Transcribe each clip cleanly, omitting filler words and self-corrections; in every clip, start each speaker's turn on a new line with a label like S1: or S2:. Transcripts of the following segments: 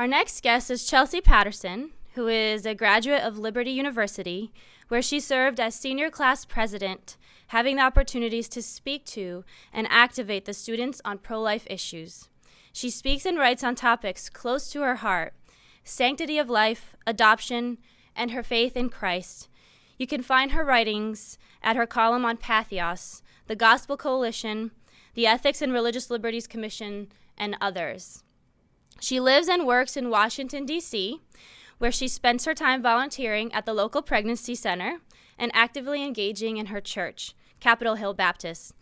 S1: next guest is Chelsea Patterson, who is a graduate of Liberty University, where she served as senior class president, having the opportunities to speak to and activate the students on pro-life issues. She speaks and writes on topics close to her heart: sanctity of life, adoption, and her faith in Christ. You can find her writings at her column on Patheos, the Gospel Coalition, the Ethics and Religious Liberties Commission, and others. She lives and works in Washington, D.C., where she spends her time volunteering at the local pregnancy center and actively engaging in her church, Capitol Hill Baptist.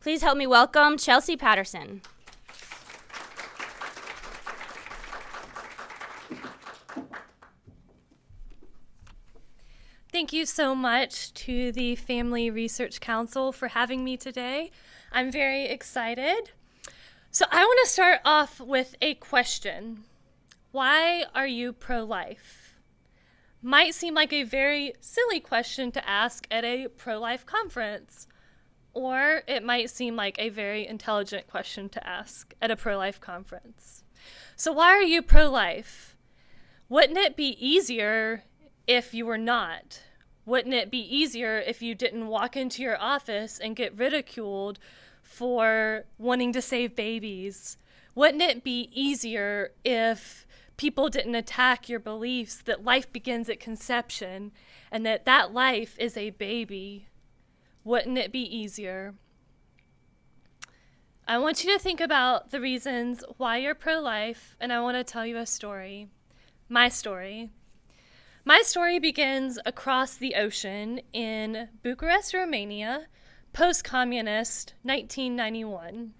S1: Please help me welcome Chelsea Patterson.
S2: Thank you so much to the Family Research Council for having me today. I'm very excited. So I want to start off with a question. Why are you pro-life? Might seem like a very silly question to ask at a pro-life conference, or it might seem like a very intelligent question to ask at a pro-life conference. So why are you pro-life? Wouldn't it be easier if you were not? Wouldn't it be easier if you didn't walk into your office and get ridiculed for wanting to save babies? Wouldn't it be easier if people didn't attack your beliefs that life begins at conception and that life is a baby? Wouldn't it be easier? I want you to think about the reasons why you're pro-life, and I want to tell you a story. My story. My story begins across the ocean in Bucharest, Romania, post-communist 1991.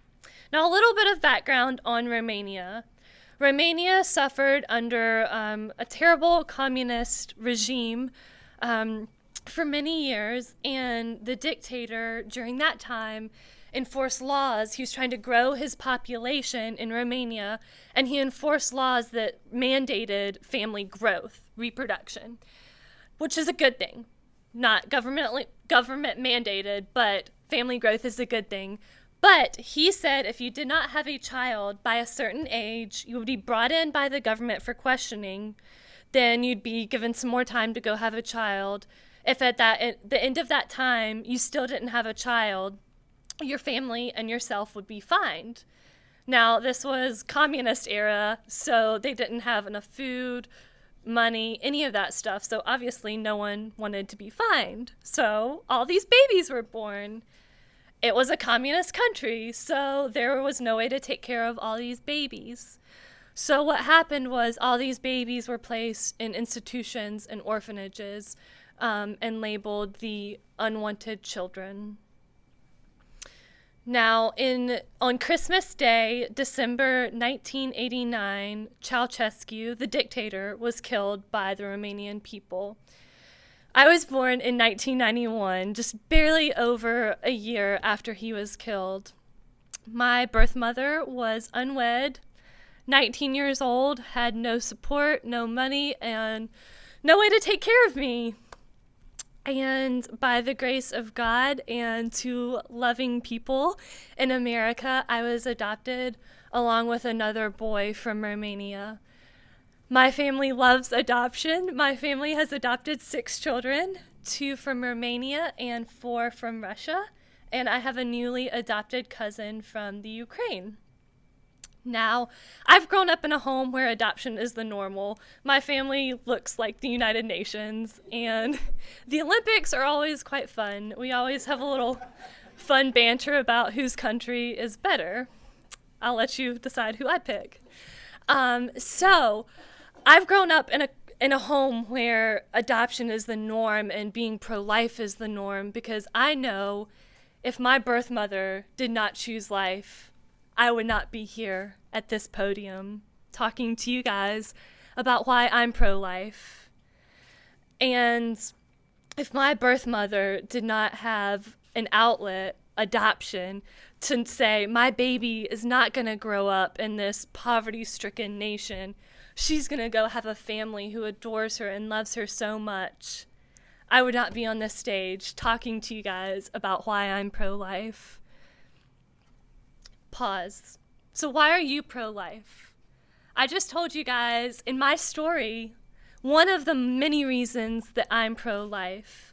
S2: Now, a little bit of background on Romania. Romania suffered under a terrible communist regime for many years, and the dictator during that time enforced laws. He was trying to grow his population in Romania, and he enforced laws that mandated family growth, reproduction, which is a good thing. Not government mandated, but family growth is a good thing. But he said if you did not have a child by a certain age, you would be brought in by the government for questioning. Then you'd be given some more time to go have a child. If at the end of that time you still didn't have a child, your family and yourself would be fined. Now, this was communist era, so they didn't have enough food, money, any of that stuff. So obviously no one wanted to be fined. So all these babies were born. It was a communist country, so there was no way to take care of all these babies. So what happened was all these babies were placed in institutions and orphanages and labeled the unwanted children. Now, on Christmas Day, December 1989, Ceausescu, the dictator, was killed by the Romanian people. I was born in 1991, just barely over a year after he was killed. My birth mother was unwed, 19 years old, had no support, no money, and no way to take care of me. And by the grace of God and to loving people in America, I was adopted along with another boy from Romania. My family loves adoption. My family has adopted 6 children, 2 from Romania and 4 from Russia. And I have a newly adopted cousin from the Ukraine. Now, I've grown up in a home where adoption is the normal. My family looks like the United Nations, and the Olympics are always quite fun. We always have a little fun banter about whose country is better. I'll let you decide who I pick. So, I've grown up in a home where adoption is the norm and being pro-life is the norm, because I know if my birth mother did not choose life, I would not be here at this podium talking to you guys about why I'm pro-life. And if my birth mother did not have an outlet, adoption, to say my baby is not going to grow up in this poverty-stricken nation, she's going to go have a family who adores her and loves her so much, I would not be on this stage talking to you guys about why I'm pro-life. Pause. So why are you pro-life? I just told you guys in my story one of the many reasons that I'm pro-life.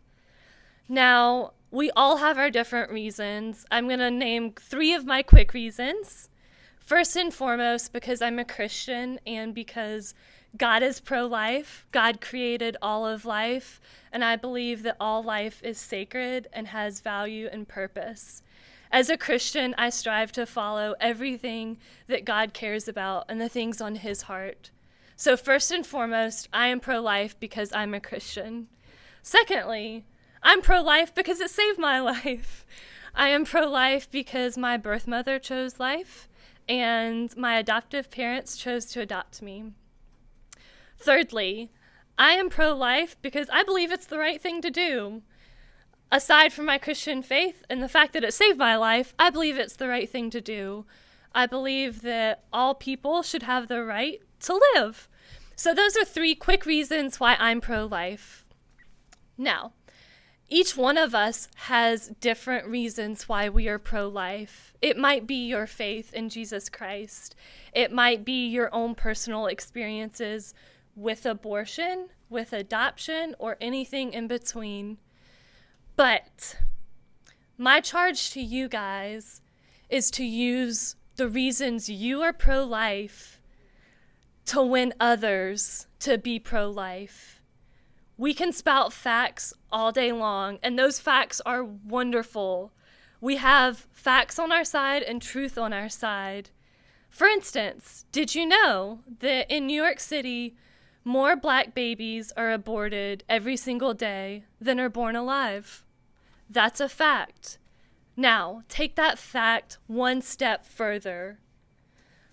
S2: Now, we all have our different reasons. I'm going to name 3 of my quick reasons. First and foremost, because I'm a Christian and because God is pro-life. God created all of life, and I believe that all life is sacred and has value and purpose. As a Christian, I strive to follow everything that God cares about and the things on his heart. So first and foremost, I am pro-life because I'm a Christian. Secondly, I'm pro-life because it saved my life. I am pro-life because my birth mother chose life and my adoptive parents chose to adopt me. Thirdly, I am pro-life because I believe it's the right thing to do. Aside from my Christian faith and the fact that it saved my life, I believe it's the right thing to do. I believe that all people should have the right to live. So those are 3 quick reasons why I'm pro-life. Now, each one of us has different reasons why we are pro-life. It might be your faith in Jesus Christ. It might be your own personal experiences with abortion, with adoption, or anything in between. But my charge to you guys is to use the reasons you are pro-life to win others to be pro-life. We can spout facts all day long, and those facts are wonderful. We have facts on our side and truth on our side. For instance, did you know that in New York City, more black babies are aborted every single day than are born alive? That's a fact. Now, take that fact one step further.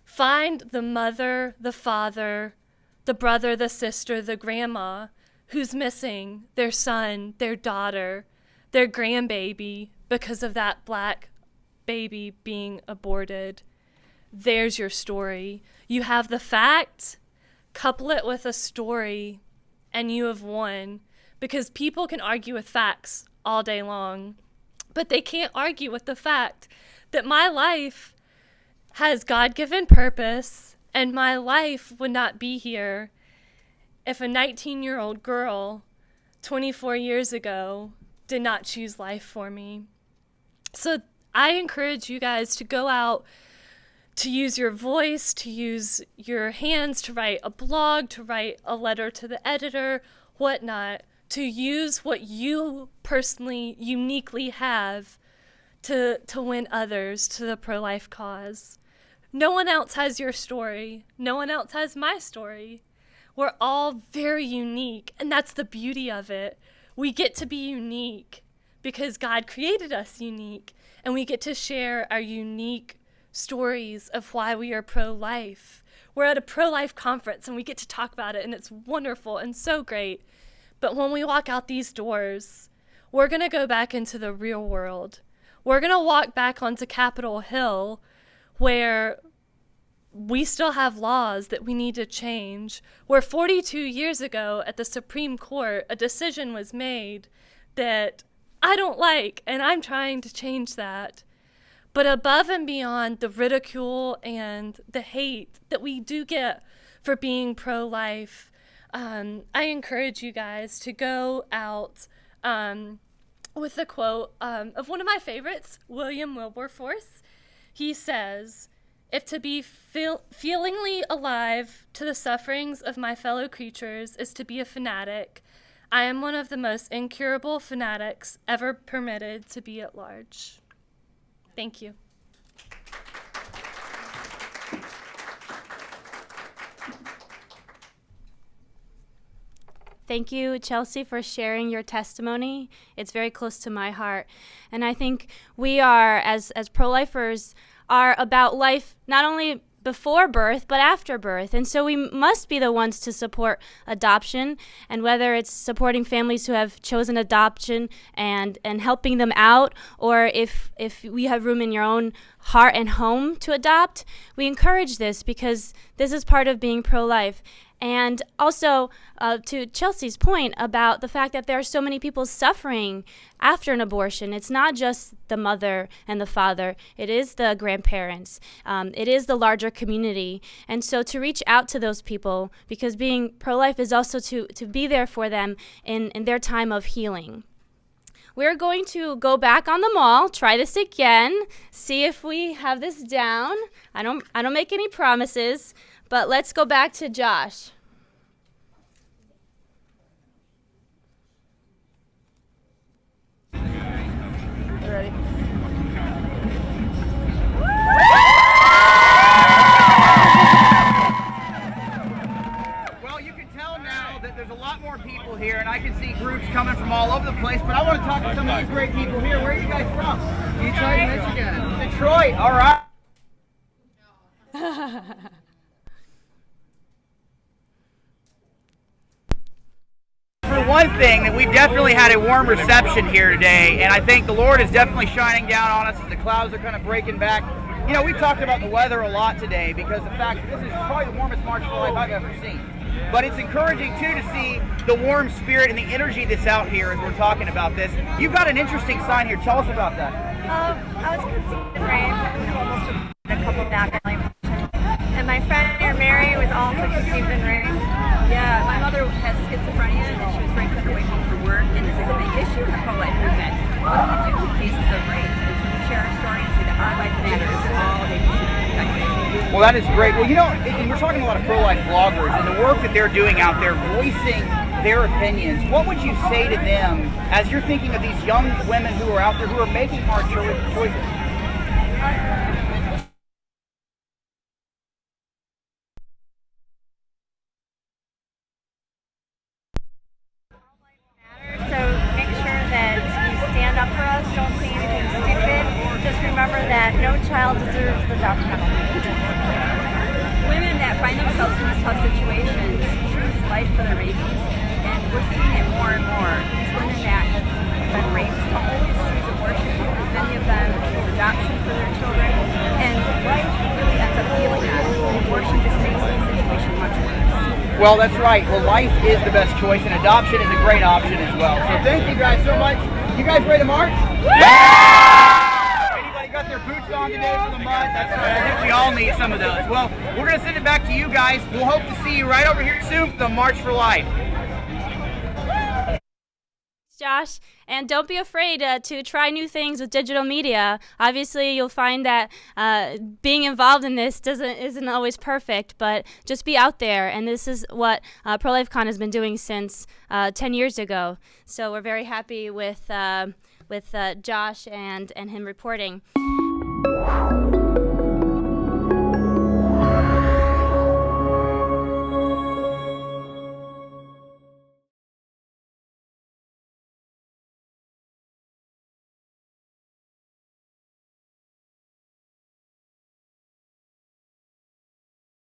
S2: Find the mother, the father, the brother, the sister, the grandma who's missing their son, their daughter, their grandbaby because of that black baby being aborted. There's your story. You have the fact, couple it with a story, and you have won. Because people can argue with facts all day long, but they can't argue with the fact that my life has God-given purpose, and my life would not be here if a 19-year-old girl 24 years ago did not choose life for me. So I encourage you guys to go out, to use your voice, to use your hands, to write a blog, to write a letter to the editor, whatnot, to use what you personally, uniquely have to win others to the pro-life cause. No one else has your story. No one else has my story. We're all very unique, and that's the beauty of it. We get to be unique because God created us unique, and we get to share our unique stories of why we are pro-life. We're at a pro-life conference, and we get to talk about it, and it's wonderful and so great. But when we walk out these doors, we're going to go back into the real world. We're going to walk back onto Capitol Hill, where we still have laws that we need to change, where 42 years ago at the Supreme Court, a decision was made that I don't like, and I'm trying to change that. But above and beyond the ridicule and the hate that we do get for being pro-life, I encourage you guys to go out with a quote of one of my favorites, William Wilberforce. He says, "If to be feelingly alive to the sufferings of my fellow creatures is to be a fanatic, I am one of the most incurable fanatics ever permitted to be at large." Thank you.
S1: Thank you, Chelsea, for sharing your testimony. It's very close to my heart. And I think we are, as pro-lifers, are about life not only before birth, but after birth. And so we must be the ones to support adoption, and whether it's supporting families who have chosen adoption and helping them out, or if we have room in your own heart and home to adopt, we encourage this because this is part of being pro-life. And also, to Chelsea's point about the fact that there are so many people suffering after an abortion, it's not just the mother and the father, it is the grandparents, it is the larger community. And so to reach out to those people, because being pro-life is also to be there for them in their time of healing. We're going to go back on the mall, try this again, see if we have this down. I don't make any promises, but let's go back to Josh.
S3: Ready? Well, you can tell now that there's a lot more people here, and I can see groups coming from all over the place, but I want to talk to some of these great people here. Where are you guys from? Detroit, Michigan. Detroit, all right. For one thing, that we definitely had a warm reception here today, and I think the Lord is definitely shining down on us as the clouds are kind of breaking back. You know, we talked about the weather a lot today because the fact that this is probably the warmest March for Life I've ever seen. But it's encouraging, too, to see the warm spirit and the energy that's out here as we're talking about this. You've got an interesting sign here. Tell us about that.
S4: I was conceived in rain, almost a couple back, and my friend here, Mary, was also conceived in rain.
S5: Yeah, my mother has schizophrenia and she was very cut away from work, and this is a big issue in the pro-life movement. What do we do in cases of rape? And so we share our story and say that our life matters, all they need to be protected.
S3: Well, that is great. Well, you know, and we're talking to a lot of pro-life bloggers and the work that they're doing out there, voicing their opinions. What would you say to them as you're thinking of these young women who are out there who are making hard choices?
S4: So make sure that you stand up for us, don't say anything stupid. Just remember that no child deserves the death penalty.
S5: Women that find themselves in these tough situations choose life for their babies, and we're seeing it more and more. These women that have been raped always choose abortion. Many of them choose adoption for their children, and life really ends up healing them. Abortion just makes the situation much worse.
S3: Well, that's right. Well, life is the best choice, and adoption is a great option as well. So thank you guys so much. You guys ready to march? Yeah! Anybody got their boots on today for the mud? That's right. I think we all need some of those. Well, we're going to send it back to you guys. We'll hope to see you right over here soon for the March for Life.
S1: Josh, and don't be afraid to try new things with digital media. Obviously, you'll find that being involved in this isn't always perfect, but just be out there. And this is what ProLifeCon has been doing since 10 years ago. So we're very happy with Josh and him reporting.